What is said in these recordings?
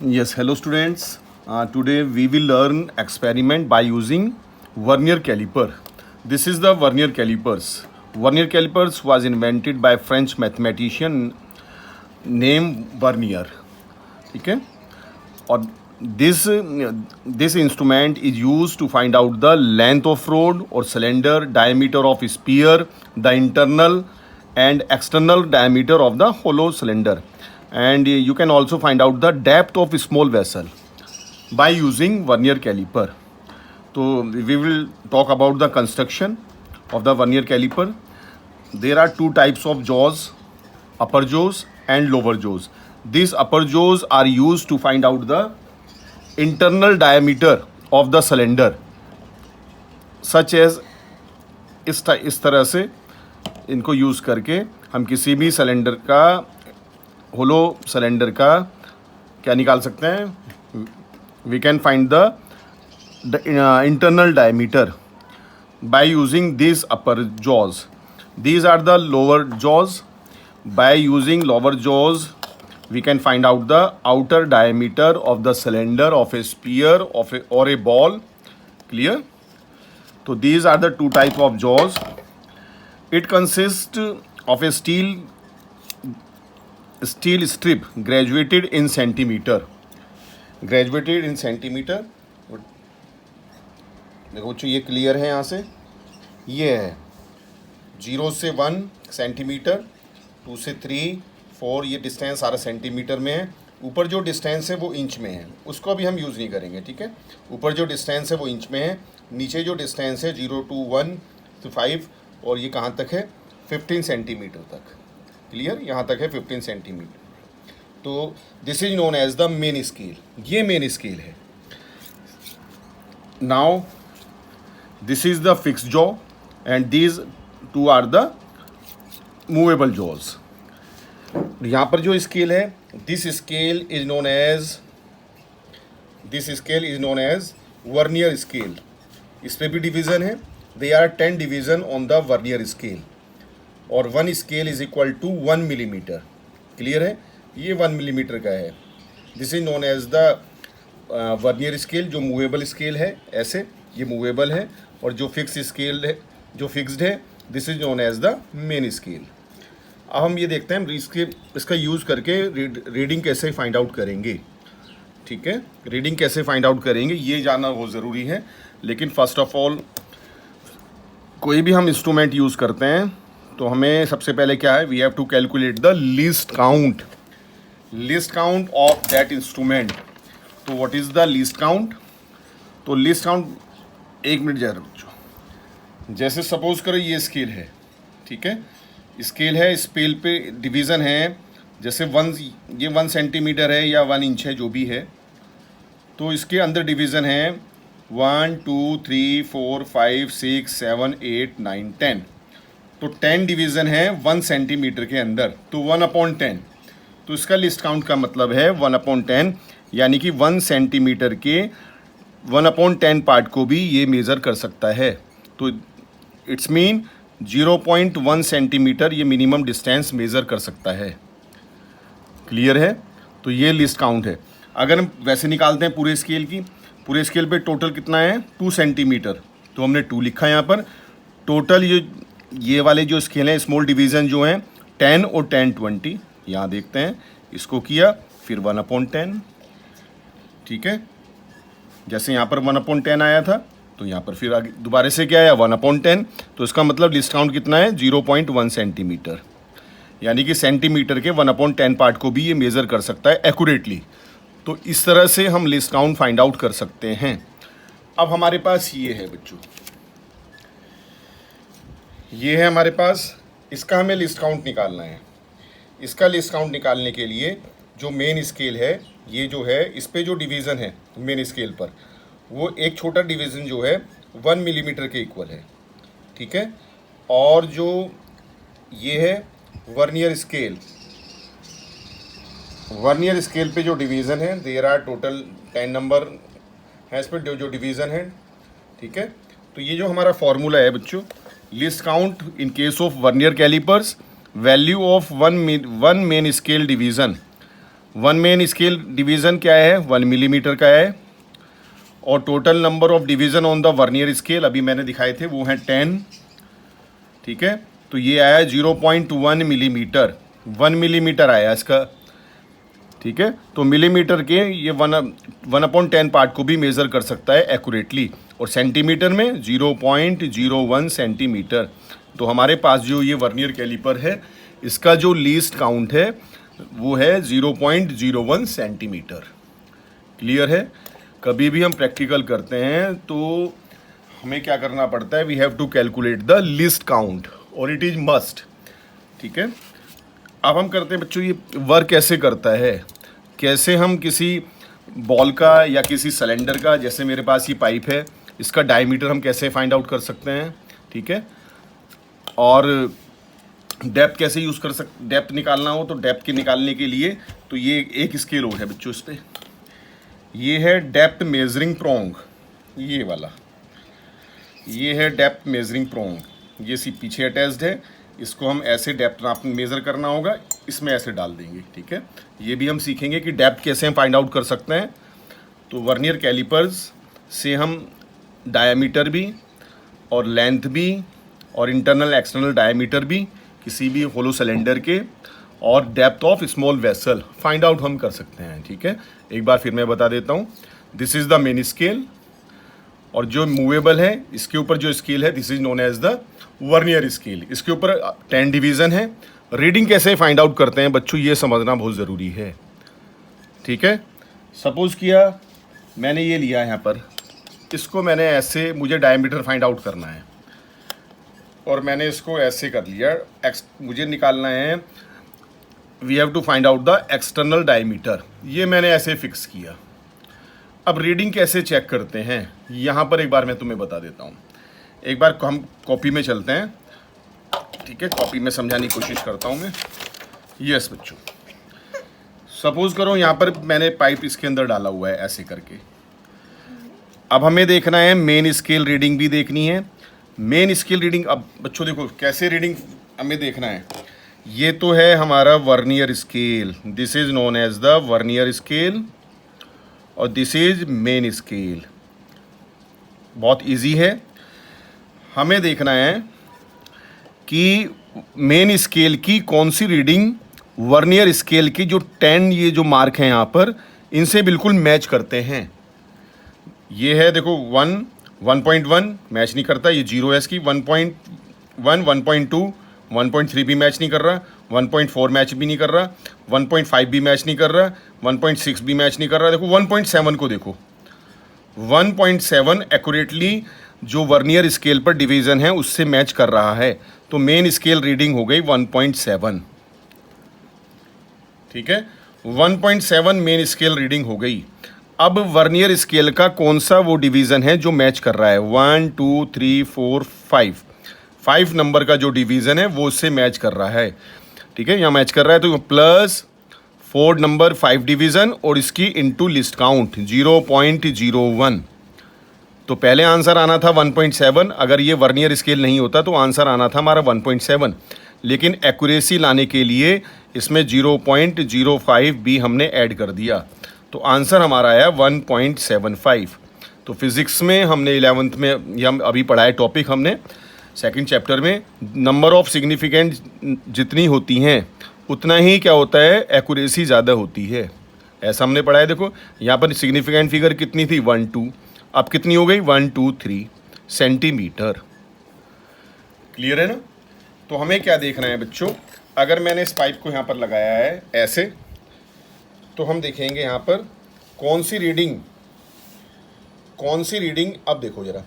Yes, hello students. Today we will learn experiment by using vernier caliper. This is the vernier calipers. Vernier calipers was invented by French mathematician named Vernier. ठीक है और this instrument is used to find out the length of rod or cylinder, diameter of sphere, the internal and external diameter of the hollow cylinder, and you can also find out the depth of small vessel by using vernier caliper. So we will talk about the construction of the vernier caliper. There are two types of jaws, upper jaws and lower jaws. These upper jaws are used to find out the internal diameter of the cylinder, such as इस तरह से इनको use करके हम किसी भी cylinder का, hollow cylinder का क्या निकाल सकते हैं. We can find the internal diameter by using these upper jaws. These are the lower jaws. By using lower jaws, we can find out the outer diameter of the cylinder of a sphere or a ball. Clear? So these are the two type of jaws. It consists of a steel strip graduated in centimeter. Graduated in centimeter. देखो बच्चों ये clear है. यहाँ से ये है 0 से 1 centimetre, 2 से 3, 4, ये डिस्टेंस सारा सेंटीमीटर में है. ऊपर जो डिस्टेंस है वो इंच में है, उसको भी हम यूज़ नहीं करेंगे. ठीक है, ऊपर जो डिस्टेंस है वो इंच में है. नीचे जो डिस्टेंस है 0 to 1 to 5 और ये कहाँ तक है 15 सेंटीमीटर तक. क्लियर, यहाँ तक है 15 सेंटीमीटर. तो this is known as the main scale. ये मेन स्केल है. Now this is the fixed jaw and these two are the movable jaws. यहाँ पर जो स्केल है, this scale is known as vernier scale. इस पे भी डिवीज़न है. There are 10 division on the vernier scale और 1 scale is equal to 1 millimeter. Clear है, ये 1 millimeter का है. This is known as the vernier scale, जो मूवेबल स्केल है. ऐसे ये मूवेबल है और जो फिक्स स्केल है, जो फिक्स्ड है, this is known as the main scale. अब हम ये देखते हैं इसका यूज़ करके रीडिंग कैसे फाइंड आउट करेंगे. ठीक है, रीडिंग कैसे फाइंड आउट करेंगे ये जानना बहुत ज़रूरी है. लेकिन फर्स्ट ऑफ ऑल कोई भी हम इंस्ट्रूमेंट यूज़ करते हैं तो हमें सबसे पहले क्या है, we have to calculate the least count of that instrument. तो what is the least count? तो लीस्ट काउंट, एक मिनट जा रहा बच्चों. जैसे सपोज करो ये स्केल है. ठीक है, स्केल है, स्केल पे डिवीज़न है. जैसे ये 1 सेंटीमीटर है या 1 इंच है, जो भी है. तो इसके अंदर डिवीज़न है 1 2 3 4 5 6 7 8 9 10. तो 10 डिवीज़न है 1 सेंटीमीटर के अंदर. तो 1/10. तो इसका लिस्ट काउंट का मतलब है 1/10, यानी कि 1 सेंटीमीटर के 1/10 पार्ट को भी ये मेज़र कर सकता है. तो इट्स मीन 0.1 सेंटीमीटर ये मिनिमम डिस्टेंस मेज़र कर सकता है. क्लियर है? तो ये लिस्ट काउंट है. अगर हम वैसे निकालते हैं पूरे स्केल पे टोटल कितना है 2 सेंटीमीटर. तो हमने 2 लिखा यहाँ पर. टोटल ये वाले जो स्केल हैं, स्मॉल डिवीज़न जो हैं 10 और 10 20, यहाँ देखते हैं. इसको किया, फिर 1/10. ठीक है, जैसे यहाँ पर 1/10 आया था तो यहाँ पर फिर आगे दोबारा से क्या आया 1/10. तो इसका मतलब लिस्ट काउंट कितना है 0.1 सेंटीमीटर, यानी कि सेंटीमीटर के 1/10 पार्ट को भी ये मेज़र कर सकता है एक्यूरेटली. तो इस तरह से हम लिस्ट काउंट फाइंड आउट कर सकते हैं. अब हमारे पास ये है बच्चों, ये है हमारे पास. इसका हमें लिस्ट काउंट निकालना है. इसका लिस्ट काउंट निकालने के लिए जो मेन स्केल है, ये जो है इस पे जो डिवीज़न है मेन स्केल पर, वो एक छोटा डिवीज़न जो है 1 मिलीमीटर के इक्वल है. ठीक है, और जो ये है वर्नियर स्केल पे जो डिवीज़न है, देयर आर टोटल 10 नंबर है इस पर जो डिवीज़न है. ठीक है, तो ये जो हमारा फॉर्मूला है बच्चों, least count in case of vernier callipers, value of one main scale division one main scale division क्या है, 1 मिलीमीटर का है। और total number of division on the vernier scale अभी मैंने दिखाए थे वो हैं 10। ठीक है, तो ये आया 0.1 मिलीमीटर, 1 मिलीमीटर आया इसका। ठीक है, तो मिलीमीटर के ये 1/10 पार्ट को भी मेज़र कर सकता है एक्यूरेटली, और सेंटीमीटर में 0.01 सेंटीमीटर। तो हमारे पास जो ये वर्नियर कैलिपर है इसका जो लीस्ट काउंट है वो है 0.01 सेंटीमीटर। क्लियर है? कभी भी हम प्रैक्टिकल करते हैं तो हमें क्या करना पड़ता है, we have to calculate the least count और इट इज़ मस्ट। ठीक है, अब हम करते हैं बच्चों, ये वर्क कैसे करता है, कैसे हम किसी बॉल का या किसी सिलेंडर का, जैसे मेरे पास ये पाइप है, इसका डायमीटर हम कैसे फाइंड आउट कर सकते हैं। ठीक है, और डेप्थ कैसे यूज़ कर डेप्थ निकालना हो तो डेप्थ के निकालने के लिए तो ये एक स्केल और है बच्चों इस पर, ये है डेप्थ मेजरिंग प्रोंग, ये वाला, ये है डेप्थ मेजरिंग प्रोंग, ये सी पीछे अटैच्ड है। इसको हम ऐसे डेप्थ नाप मेज़र करना होगा, इसमें ऐसे डाल देंगे। ठीक है, ये भी हम सीखेंगे कि डेप्थ कैसे हम फाइंड आउट कर सकते हैं। तो वर्नियर कैलिपर्स से हम डायमीटर भी और लेंथ भी और इंटरनल एक्सटर्नल डायमीटर भी किसी भी होलो सिलेंडर के और depth of small vessel find out हम कर सकते हैं। ठीक है, एक बार फिर मैं बता देता हूँ, this is the main scale, और जो मूवेबल है इसके ऊपर जो स्केल है this is known as the vernier scale. इसके ऊपर 10 डिवीज़न है। रीडिंग कैसे फाइंड आउट करते हैं बच्चों, ये समझना बहुत ज़रूरी है। ठीक है, सपोज किया मैंने ये लिया यहाँ पर, इसको मैंने ऐसे, मुझे डायमीटर फाइंड आउट करना है और मैंने इसको ऐसे कर लिया, मुझे निकालना है, we have to find out the external diameter, ये मैंने ऐसे फिक्स किया। अब रीडिंग कैसे चेक करते हैं यहाँ पर एक बार मैं तुम्हें बता देता हूँ। एक बार हम कॉपी में चलते हैं। ठीक है, कॉपी में समझाने की कोशिश करता हूँ मैं। यस बच्चों, सपोज करो यहाँ पर मैंने पाइप इसके अंदर डाला हुआ है ऐसे करके। अब हमें देखना है मेन स्केल रीडिंग भी देखनी है। मेन स्केल रीडिंग, अब बच्चों देखो कैसे रीडिंग हमें देखना है। ये तो है हमारा vernier scale, this is known as the vernier scale, और दिस इज मेन स्केल। बहुत इजी है। हमें देखना है कि मेन स्केल की कौन सी रीडिंग वर्नियर स्केल की जो 10 ये जो मार्क हैं यहाँ पर, इनसे बिल्कुल मैच करते हैं। ये है देखो 1.1 मैच नहीं करता, ये 0 है इसकी, 1.1, 1.2, 1.3 भी मैच नहीं कर रहा, 1.4 मैच भी नहीं कर रहा, 1.5 भी मैच नहीं कर रहा, 1.6 भी मैच नहीं कर रहा। देखो 1.7 को देखो, 1.7 एक्यूरेटली जो वर्नियर स्केल पर डिवीज़न है उससे मैच कर रहा है। तो मेन स्केल रीडिंग हो गई 1.7। ठीक है, 1.7 मेन स्केल रीडिंग हो गई। अब वर्नियर स्केल का कौन सा वो डिवीज़न है जो मैच कर रहा है, 1 2 3 4 5 नंबर का जो डिवीज़न है वो उससे मैच कर रहा है। ठीक है, यहाँ मैच कर रहा है, तो प्लस 4 नंबर 5 डिवीज़न और इसकी इनटू लिस्ट काउंट 0.01। तो पहले आंसर आना था 1.7, अगर ये वर्नियर स्केल नहीं होता तो आंसर आना था हमारा 1.7, लेकिन एक्यूरेसी लाने के लिए इसमें 0.05 भी हमने ऐड कर दिया, तो आंसर हमारा आया 1.75। तो फिज़िक्स में हमने 11th में, ये हम अभी पढ़ा है टॉपिक हमने सेकंड चैप्टर में, नंबर ऑफ सिग्निफिकेंट जितनी होती हैं उतना ही क्या होता है, एक्यूरेसी ज़्यादा होती है। ऐसा हमने पढ़ा है। देखो यहाँ पर सिग्निफिकेंट फिगर कितनी थी, 1 2, अब कितनी हो गई, 1 2 3 सेंटीमीटर। क्लियर है ना? तो हमें क्या देखना है बच्चों, अगर मैंने इस पाइप को यहाँ पर लगाया है ऐसे, तो हम देखेंगे यहाँ पर कौन सी रीडिंग, अब देखो ज़रा,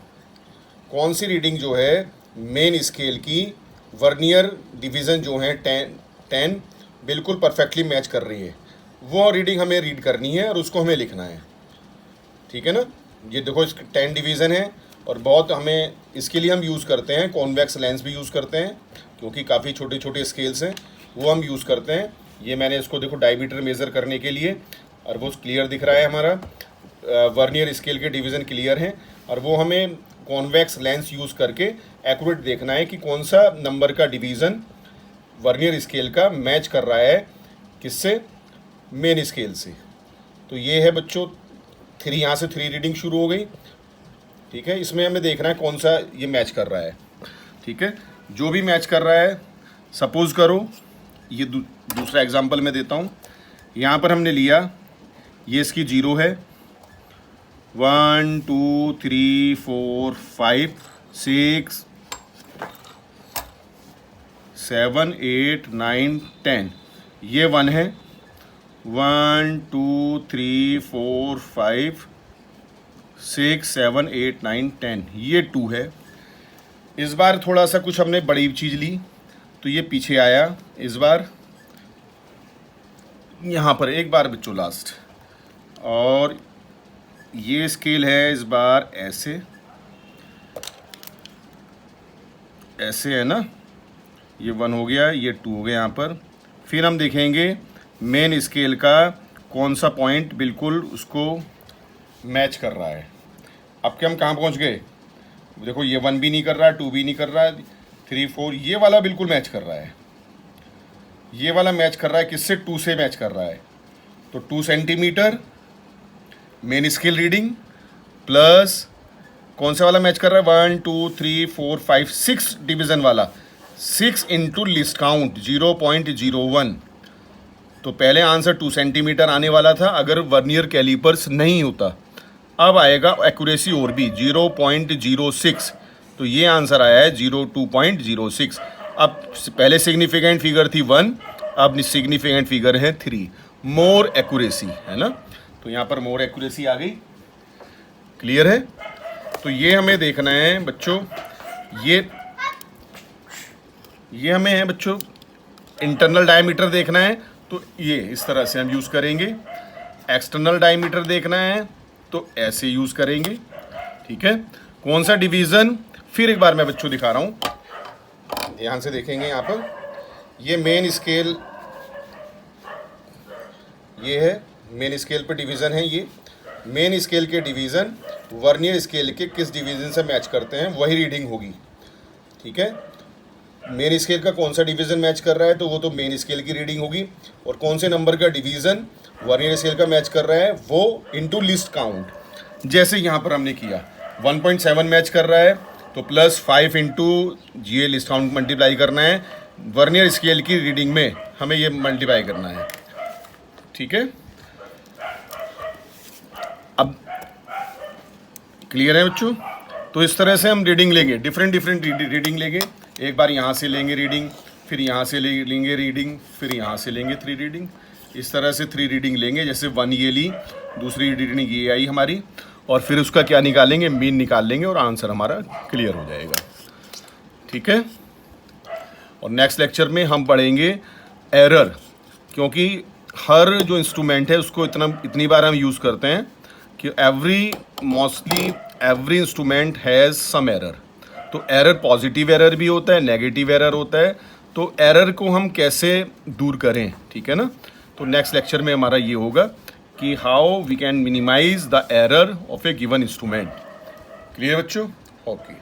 कौन सी रीडिंग जो है मेन स्केल की वर्नियर डिवीज़न जो है 10 बिल्कुल परफेक्टली मैच कर रही है, वो रीडिंग हमें रीड करनी है और उसको हमें लिखना है। ठीक है ना? ये देखो इसके 10 डिवीज़न है, और बहुत हमें इसके लिए हम यूज़ करते हैं कॉन्वेक्स लेंस भी यूज़ करते हैं, क्योंकि काफ़ी छोटे छोटे स्केल्स हैं वो हम यूज़ करते हैं। ये मैंने इसको देखो डायमीटर मेज़र करने के लिए, और वो क्लियर दिख रहा है हमारा, वर्नियर स्केल के डिवीज़न क्लियर हैं, और वो हमें कॉन्वेक्स लेंस यूज़ करके एक्यूरेट देखना है कि कौन सा नंबर का डिवीज़न वर्नियर स्केल का मैच कर रहा है किससे, मेन स्केल से। तो ये है बच्चों 3, यहाँ से 3 रीडिंग शुरू हो गई। ठीक है, इसमें हमें देखना है कौन सा ये मैच कर रहा है। ठीक है, जो भी मैच कर रहा है, सपोज करो ये दूसरा एग्जांपल मैं देता हूँ। यहाँ पर हमने लिया, ये इसकी 0 है, 1 2 3 4 5 6 7 8 9 10, ये 1 है, 1 2 3 4 5 6 7 8 9 10, ये 2 है। इस बार थोड़ा सा कुछ हमने बड़ी चीज़ ली तो ये पीछे आया। इस बार यहाँ पर एक बार बच्चों लास्ट, और ये स्केल है इस बार ऐसे ऐसे है ना, ये 1 हो गया, ये 2 हो गया यहाँ पर। फिर हम देखेंगे मेन स्केल का कौन सा पॉइंट बिल्कुल उसको मैच कर रहा है। अब के हम कहाँ पहुँच गए, देखो ये 1 भी नहीं कर रहा है, 2 भी नहीं कर रहा है, 3 4, ये वाला बिल्कुल मैच कर रहा है। ये वाला मैच कर रहा है किससे, 2 से मैच कर रहा है। तो 2 centimetre main scale reading plus कौन सा वाला मैच कर रहा है, 1 2 3 4 5 6 डिवीज़न वाला, 6 इंटू लिस्ट काउंट 0.01। तो पहले आंसर 2 सेंटीमीटर आने वाला था अगर वर्नियर कैलिपर्स नहीं होता। अब आएगा एक्यूरेसी और भी 0.06, तो ये आंसर आया है 2.06। अब पहले सिग्निफिकेंट फिगर थी 1, अब सिग्निफिकेंट फिगर है 3, मोर एक्यूरेसी है ना। तो यहाँ पर मोर एक्यूरेसी आ गई। क्लियर है। तो ये हमें देखना है बच्चों, ये हमें है बच्चों इंटरनल डायमीटर देखना है, तो ये इस तरह से हम यूज़ करेंगे। एक्सटर्नल डायमीटर देखना है तो ऐसे यूज़ करेंगे। ठीक है, कौन सा डिवीज़न, फिर एक बार मैं बच्चों दिखा रहा हूँ, ध्यान से देखेंगे। यहाँ पर ये मेन स्केल, ये है मेन स्केल पे डिवीज़न है। ये मेन स्केल के डिवीज़न वर्नियर स्केल के किस डिवीज़न से मैच करते हैं वही रीडिंग होगी। ठीक है, मेन स्केल का कौन सा डिवीज़न मैच कर रहा है तो वो तो मेन स्केल की रीडिंग होगी, और कौन से नंबर का डिवीज़न वर्नियर स्केल का मैच कर रहा है वो इनटू लिस्ट काउंट। जैसे यहाँ पर हमने किया 1.7 मैच कर रहा है तो प्लस 5 इंटू जी लिस्ट काउंट मल्टीप्लाई करना है, वर्नियर स्केल की रीडिंग में हमें ये मल्टीप्लाई करना है। ठीक है, अब क्लियर है बच्चों। तो इस तरह से हम रीडिंग लेंगे, डिफरेंट रीडिंग लेंगे। एक बार यहाँ से लेंगे रीडिंग, फिर यहाँ से लेंगे रीडिंग, फिर यहाँ से लेंगे 3 रीडिंग। इस तरह से 3 रीडिंग लेंगे। जैसे 1 ये ली, दूसरी रीडिंग ये आई हमारी, और फिर उसका क्या निकालेंगे, मीन निकाल लेंगे और आंसर हमारा क्लियर हो जाएगा। ठीक है, और नेक्स्ट लेक्चर में हम पढ़ेंगे एरर, क्योंकि हर जो इंस्ट्रूमेंट है उसको इतनी बार हम यूज़ करते हैं कि mostly every instrument has some error. तो एरर पॉजिटिव एरर भी होता है, नेगेटिव एरर होता है। तो एरर को हम कैसे दूर करें, ठीक है ना। तो नेक्स्ट लेक्चर में हमारा ये होगा कि how we can minimise the error of a given instrument. Clear बच्चों? ओके।